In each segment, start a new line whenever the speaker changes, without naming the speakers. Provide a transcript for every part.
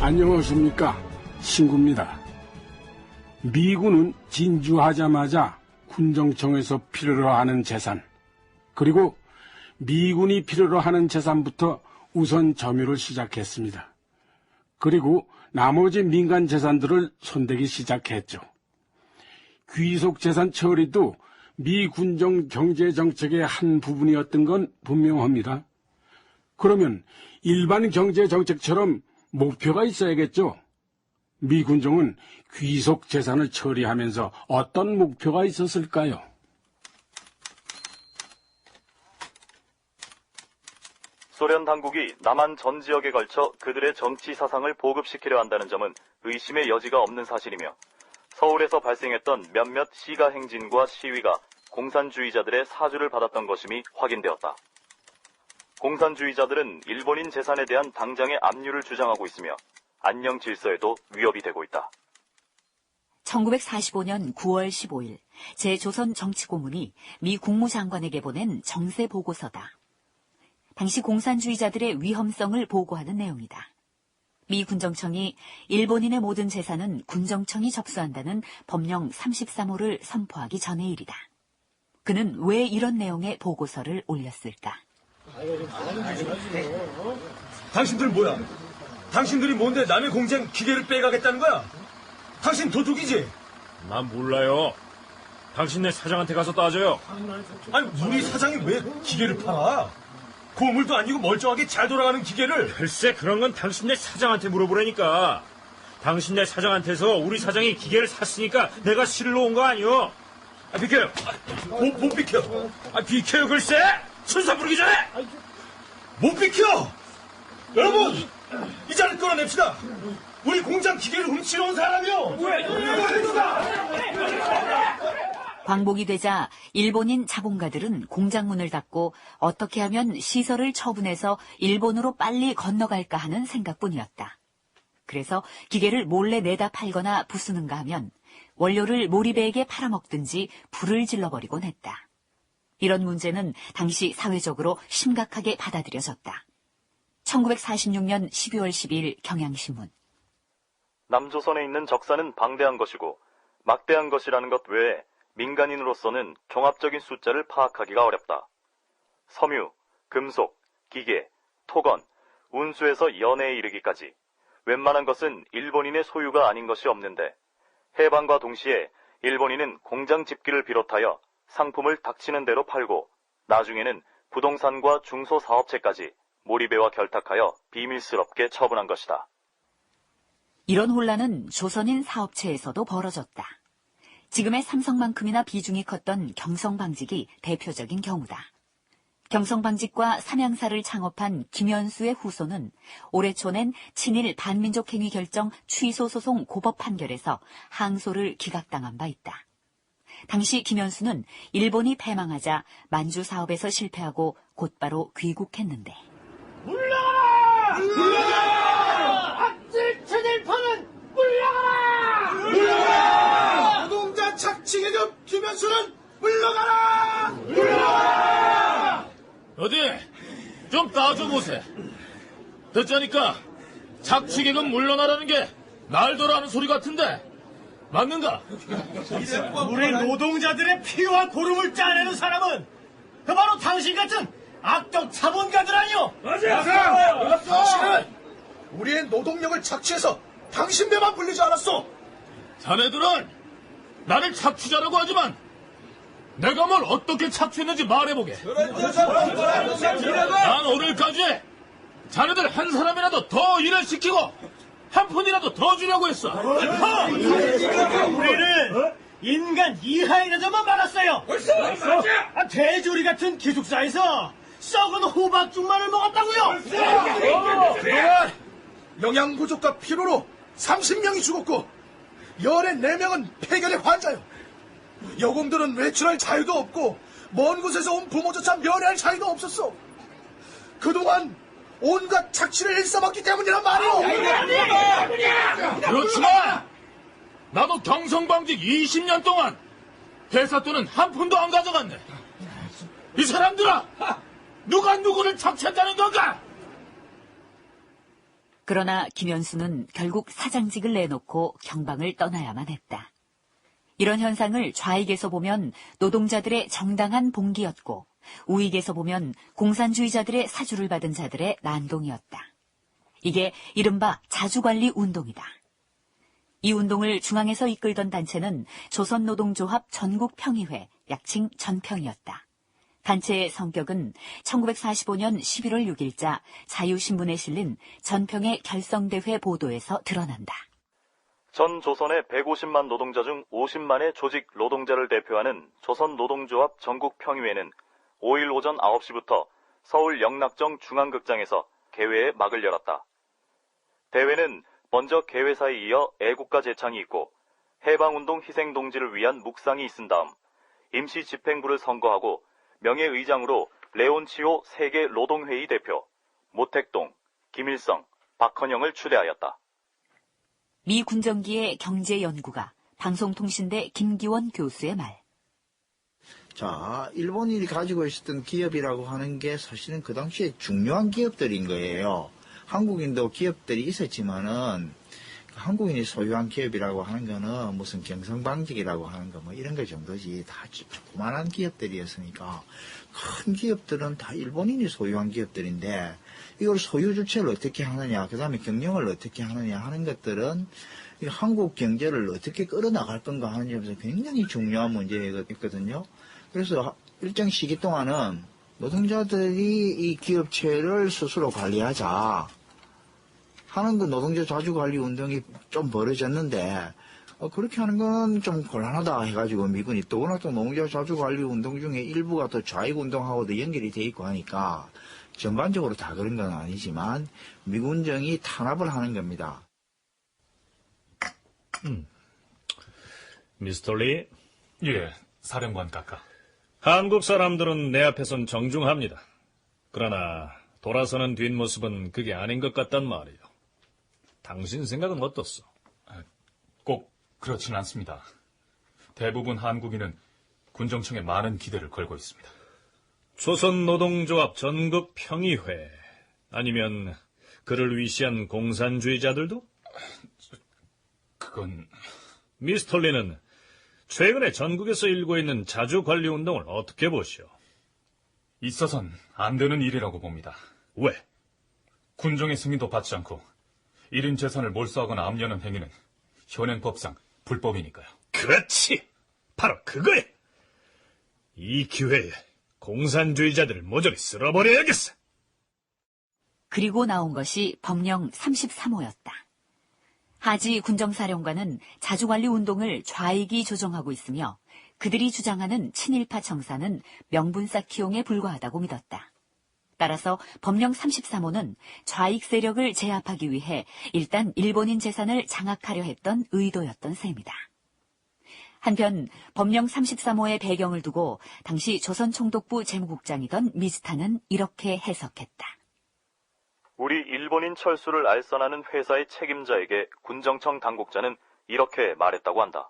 안녕하십니까, 신구입니다. 미군은 진주하자마자 군정청에서 필요로 하는 재산, 그리고 미군이 필요로 하는 재산부터 우선 점유를 시작했습니다. 그리고 나머지 민간 재산들을 손대기 시작했죠. 귀속 재산 처리도 미 군정 경제정책의 한 부분이었던 건 분명합니다. 그러면 일반 경제정책처럼 목표가 있어야겠죠. 미 군정은 귀속 재산을 처리하면서 어떤 목표가 있었을까요?
소련 당국이 남한 전 지역에 걸쳐 그들의 정치 사상을 보급시키려 한다는 점은 의심의 여지가 없는 사실이며, 서울에서 발생했던 몇몇 시가 행진과 시위가 공산주의자들의 사주를 받았던 것임이 확인되었다. 공산주의자들은 일본인 재산에 대한 당장의 압류를 주장하고 있으며 안녕 질서에도 위협이 되고 있다.
1945년 9월 15일 제조선 정치고문이 미 국무장관에게 보낸 정세 보고서다. 당시 공산주의자들의 위험성을 보고하는 내용이다. 미 군정청이 일본인의 모든 재산은 군정청이 접수한다는 법령 33호를 선포하기 전의 일이다. 그는 왜 이런 내용의 보고서를 올렸을까?
당신들 뭐야? 당신들이 뭔데 남의 공장 기계를 빼가겠다는 거야? 당신 도둑이지?
난 몰라요. 당신네 사장한테 가서 따져요.
아니 우리 사장이 왜 기계를 팔아? 고물도 아니고 멀쩡하게 잘 돌아가는 기계를.
글쎄 그런 건 당신네 사장한테 물어보라니까. 당신네 사장한테서 우리 사장이 기계를 샀으니까 내가 실러 온 거 아니요. 아, 비켜요.
못 비켜.
비켜요 글쎄. 순서 부르기 전에.
못 비켜. 여러분 이 자를 끌어냅시다. 우리 공장 기계를 훔치러 온 사람이요.
광복이 되자 일본인 자본가들은 공장 문을 닫고 어떻게 하면 시설을 처분해서 일본으로 빨리 건너갈까 하는 생각뿐이었다. 그래서 기계를 몰래 내다 팔거나 부수는가 하면 원료를 몰이배에게 팔아먹든지 불을 질러버리곤 했다. 이런 문제는 당시 사회적으로 심각하게 받아들여졌다. 1946년 12월 12일 경향신문.
남조선에 있는 적사는 방대한 것이고 막대한 것이라는 것 외에 민간인으로서는 종합적인 숫자를 파악하기가 어렵다. 섬유, 금속, 기계, 토건, 운수에서 연애에 이르기까지 웬만한 것은 일본인의 소유가 아닌 것이 없는데, 해방과 동시에 일본인은 공장 집기를 비롯하여 상품을 닥치는 대로 팔고 나중에는 부동산과 중소사업체까지 몰이배와 결탁하여 비밀스럽게 처분한 것이다.
이런 혼란은 조선인 사업체에서도 벌어졌다. 지금의 삼성만큼이나 비중이 컸던 경성방직이 대표적인 경우다. 경성방직과 삼양사를 창업한 김현수의 후손은 올해 초낸 친일 반민족행위 결정 취소 소송 고법 판결에서 항소를 기각당한 바 있다. 당시 김현수는 일본이 패망하자 만주 사업에서 실패하고 곧바로 귀국했는데.
물러가라! 물러가라! 악질 친일파는 물러가라! 물러가라! 노동자 착취계급 김현수는 물러가라! 물러가라!
어디 좀 따져보세. 듣자니까 착취계급 물러나라는 게 날더라는 소리 같은데 맞는가?
우리 노동자들의 피와 고름을 짜내는 사람은 그 바로 당신 같은 악덕 자본가들 아니오?
맞아! 당신은 우리의 노동력을 착취해서 당신 배만 불리지 않았어.
자네들은 나를 착취자라고 하지만 내가 뭘 어떻게 착취했는지 말해보게. 난 오늘까지 자네들 한 사람이라도 더 일을 시키고 한 푼이라도 더 주려고 했어.
우리는 인간 이하이라서만 말았어요. 돼지우리 같은 기숙사에서 썩은 호박죽만을 먹었다고요.
그동안 영양 부족과 피로로 30명이 죽었고 열의 4명은 폐결의 환자요. 여공들은 외출할 자유도 없고 먼 곳에서 온 부모조차 면회할 자유도 없었어. 그동안 온갖 착취를 일삼았기 때문이란 말이오.
그렇지만 나도 경성방직 20년 동안 회사 돈은 한 푼도 안 가져갔네. 이 사람들아, 누가 누구를 착취했다는 건가?
그러나 김현수는 결국 사장직을 내놓고 경방을 떠나야만 했다. 이런 현상을 좌익에서 보면 노동자들의 정당한 봉기였고 우익에서 보면 공산주의자들의 사주를 받은 자들의 난동이었다. 이게 이른바 자주관리 운동이다. 이 운동을 중앙에서 이끌던 단체는 조선노동조합 전국평의회, 약칭 전평이었다. 단체의 성격은 1945년 11월 6일자 자유신문에 실린 전평의 결성대회 보도에서 드러난다.
전 조선의 150만 노동자 중 50만의 조직 노동자를 대표하는 조선노동조합 전국평의회는 5일 오전 9시부터 서울 영락정 중앙극장에서 개회의 막을 열었다. 대회는 먼저 개회사에 이어 애국가 제창이 있고 해방운동 희생동지를 위한 묵상이 있은 다음 임시 집행부를 선거하고 명예의장으로 레온치오 세계 노동회의 대표, 모택동, 김일성, 박헌영을 추대하였다.
미 군정기의 경제연구가 방송통신대 김기원 교수의 말.
자, 일본인이 가지고 있었던 기업이라고 하는 게 사실은 그 당시에 중요한 기업들인 거예요. 한국인도 기업들이 있었지만은 한국인이 소유한 기업이라고 하는 거는 무슨 경성방직이라고 하는 거 뭐 이런 거 정도지 다 조그만한 기업들이었으니까 큰 기업들은 다 일본인이 소유한 기업들인데 이걸 소유 주체를 어떻게 하느냐, 그 다음에 경영을 어떻게 하느냐 하는 것들은 한국 경제를 어떻게 끌어나갈 건가 하는 점에서 굉장히 중요한 문제였거든요. 그래서 일정 시기 동안은 노동자들이 이 기업체를 스스로 관리하자 하는 그 노동자 자주관리 운동이 좀 벌어졌는데 그렇게 하는 건 좀 곤란하다 해가지고 미군이 또 워낙 또 노동자 자주관리 운동 중에 일부가 또 좌익 운동하고도 연결이 돼 있고 하니까 전반적으로 다 그런 건 아니지만 미군정이 탄압을 하는 겁니다.
미스터 리,
예, 사령관 각하.
한국 사람들은 내 앞에선 정중합니다. 그러나 돌아서는 뒷모습은 그게 아닌 것 같단 말이에요. 당신 생각은 어떻소?
꼭 그렇진 않습니다. 대부분 한국인은 군정청에 많은 기대를 걸고 있습니다.
조선노동조합 전국평의회 아니면 그를 위시한 공산주의자들도?
그건...
미스터 리는 최근에 전국에서 일고 있는 자주관리운동을 어떻게 보시오?
있어선 안 되는 일이라고 봅니다.
왜?
군종의 승인도 받지 않고 1인 재산을 몰수하거나 압류하는 행위는 현행법상 불법이니까요.
그렇지! 바로 그거야! 이 기회에 공산주의자들을 모조리 쓸어버려야겠어!
그리고 나온 것이 법령 33호였다. 하지 군정사령관은 자주관리 운동을 좌익이 조정하고 있으며 그들이 주장하는 친일파 청사는 명분쌓 키용에 불과하다고 믿었다. 따라서 법령 33호는 좌익 세력을 제압하기 위해 일단 일본인 재산을 장악하려 했던 의도였던 셈이다. 한편 법령 33호의 배경을 두고 당시 조선총독부 재무국장이던 미스타는 이렇게 해석했다.
우리 일본인 철수를 알선하는 회사의 책임자에게 군정청 당국자는 이렇게 말했다고 한다.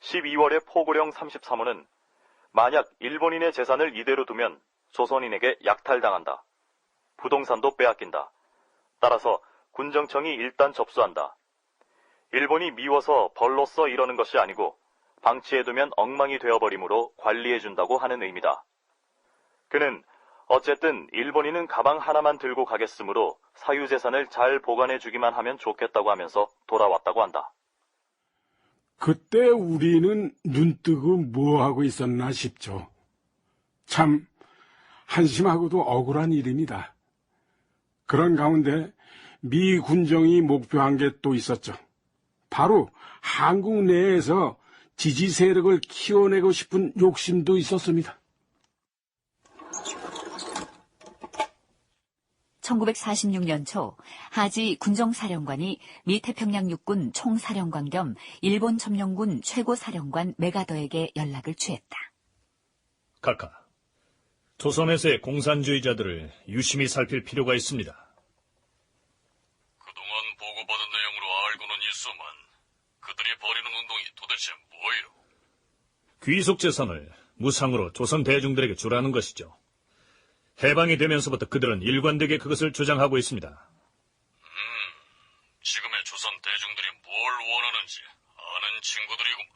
12월의 포고령 33호는 만약 일본인의 재산을 이대로 두면 조선인에게 약탈당한다. 부동산도 빼앗긴다. 따라서 군정청이 일단 접수한다. 일본이 미워서 벌로써 이러는 것이 아니고 방치해두면 엉망이 되어버리므로 관리해준다고 하는 의미다. 그는 어쨌든 일본인은 가방 하나만 들고 가겠으므로 사유재산을 잘 보관해주기만 하면 좋겠다고 하면서 돌아왔다고 한다.
그때 우리는 눈뜨고 뭐하고 있었나 싶죠. 참 한심하고도 억울한 일입니다. 그런 가운데 미 군정이 목표한 게 또 있었죠. 바로 한국 내에서 지지 세력을 키워내고 싶은 욕심도 있었습니다.
1946년 초 하지 군정사령관이 미 태평양 육군 총사령관 겸 일본 점령군 최고사령관 메가더에게 연락을 취했다.
카카, 조선에서의 공산주의자들을 유심히 살필 필요가 있습니다.
그동안 보고받은 내용으로 알고는 있소만 그들이 벌이는 운동이 도대체 뭐예요?
귀속재산을 무상으로 조선 대중들에게 주라는 것이죠. 해방이 되면서부터 그들은 일관되게 그것을 주장하고 있습니다.
지금의 조선 대중들이 뭘 원하는지 아는 친구들이구만.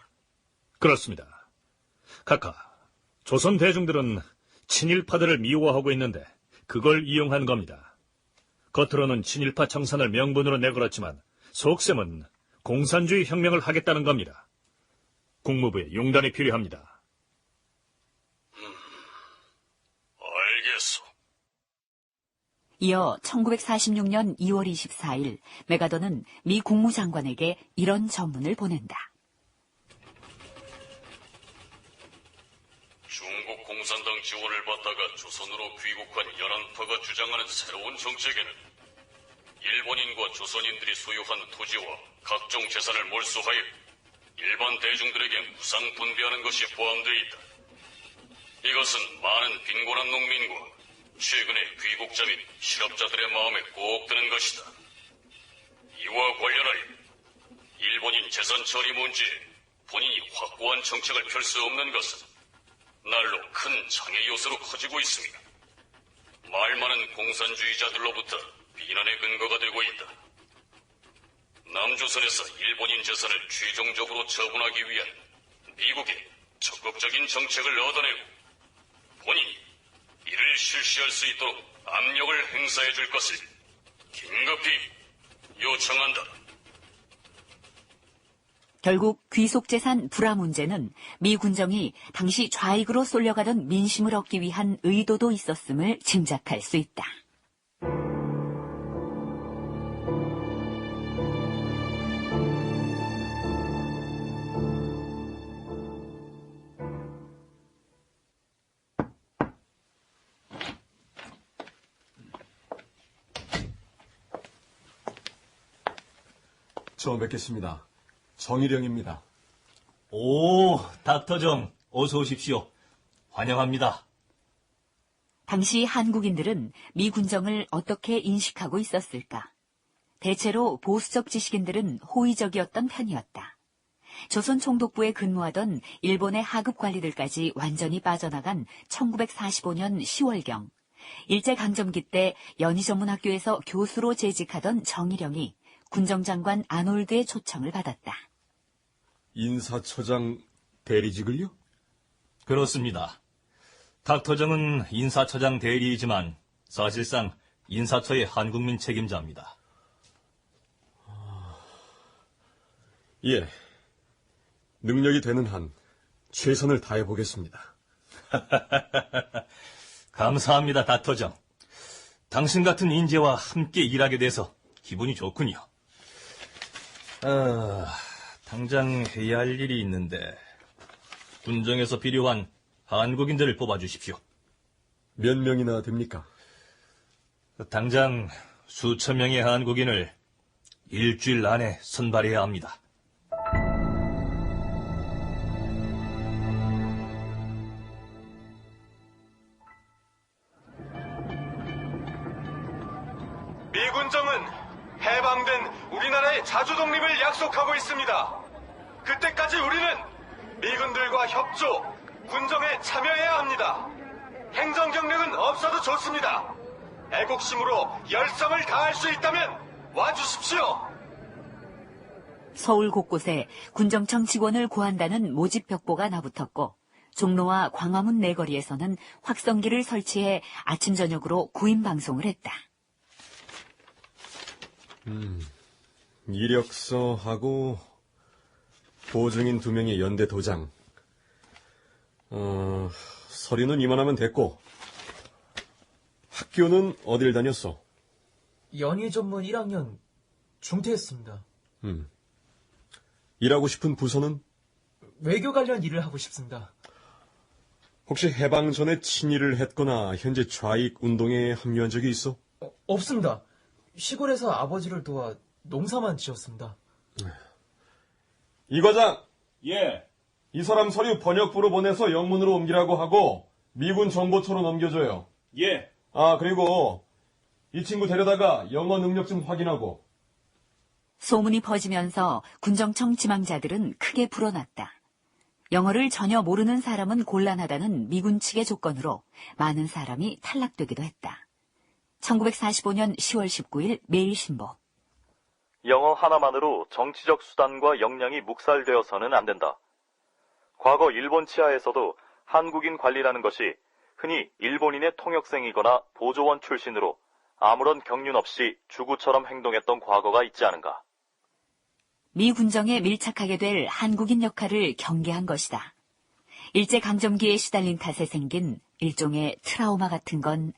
그렇습니다. 카카, 조선 대중들은 친일파들을 미워하고 있는데 그걸 이용한 겁니다. 겉으로는 친일파 청산을 명분으로 내걸었지만 속셈은 공산주의 혁명을 하겠다는 겁니다. 국무부에 용단이 필요합니다.
알겠소.
이어 1946년 2월 24일 메가더는 미 국무장관에게 이런 전문을 보낸다.
중국 공산당 지원을 받다가 조선으로 귀국한 연안파가 주장하는 새로운 정책에는 일본인과 조선인들이 소유한 토지와 각종 재산을 몰수하여 일반 대중들에게 무상 분배하는 것이 포함되어 있다. 이것은 많은 빈곤한 농민과 최근의 귀국자 및 실업자들의 마음에 꼭 드는 것이다. 이와 관련하여 일본인 재산 처리 문제에 본인이 확고한 정책을 펼 수 없는 것은 날로 큰 장애 요소로 커지고 있습니다. 말 많은 공산주의자들로부터 비난의 근거가 되고 있다. 남조선에서 일본인 재산을 최종적으로 처분하기 위한 미국의 적극적인 정책을 얻어내고 본인이 이를 실시할 수 있도록 압력을 행사해 줄 것을 긴급히 요청한다.
결국 귀속재산 불화 문제는 미 군정이 당시 좌익으로 쏠려가던 민심을 얻기 위한 의도도 있었음을 짐작할 수 있다.
처음 뵙겠습니다. 정일영입니다.
오, 닥터정, 어서 오십시오. 환영합니다.
당시 한국인들은 미 군정을 어떻게 인식하고 있었을까? 대체로 보수적 지식인들은 호의적이었던 편이었다. 조선 총독부에 근무하던 일본의 하급 관리들까지 완전히 빠져나간 1945년 10월경, 일제강점기 때 연희전문학교에서 교수로 재직하던 정일영이 군정장관 아놀드의 초청을 받았다.
인사처장 대리직을요?
그렇습니다. 닥터정은 인사처장 대리이지만 사실상 인사처의 한국민 책임자입니다.
예. 능력이 되는 한 최선을 다해보겠습니다.
감사합니다, 닥터정. 당신 같은 인재와 함께 일하게 돼서 기분이 좋군요. 당장 해야 할 일이 있는데 군정에서 필요한 한국인들을 뽑아주십시오.
몇 명이나 됩니까?
당장 수천 명의 한국인을 일주일 안에 선발해야 합니다.
미군정은 해방된 우리나라의 자주 독립을 약속하고 있습니다. 그때까지 우리는 미군들과 협조, 군정에 참여해야 합니다. 행정 경력은 없어도 좋습니다. 애국심으로 열성을 다할 수 있다면 와주십시오.
서울 곳곳에 군정청 직원을 구한다는 모집 벽보가 나붙었고 종로와 광화문 내거리에서는 확성기를 설치해 아침 저녁으로 구인 방송을 했다.
이력서하고 보증인 2명의 연대 도장. 서류는 이만하면 됐고. 학교는 어딜 다녔어?
연희전문 1학년 중퇴했습니다.
일하고 싶은 부서는?
외교 관련 일을 하고 싶습니다.
혹시 해방 전에 친일을 했거나 현재 좌익 운동에 합류한 적이 있어?
없습니다. 시골에서 아버지를 도와 농사만 지었습니다.
이 과장!
예.
이 사람 서류 번역부로 보내서 영문으로 옮기라고 하고 미군 정보처로 넘겨줘요.
예.
그리고 이 친구 데려다가 영어 능력 좀 확인하고.
소문이 퍼지면서 군정청 지망자들은 크게 불어났다. 영어를 전혀 모르는 사람은 곤란하다는 미군 측의 조건으로 많은 사람이 탈락되기도 했다. 1945년 10월 19일 매일신보.
영어 하나만으로 정치적 수단과 역량이 묵살되어서는 안 된다. 과거 일본 치하에서도 한국인 관리라는 것이 흔히 일본인의 통역생이거나 보조원 출신으로 아무런 경륜 없이 주구처럼 행동했던 과거가 있지 않은가.
미 군정에 밀착하게 될 한국인 역할을 경계한 것이다. 일제강점기에 시달린 탓에 생긴 일종의 트라우마 같은 건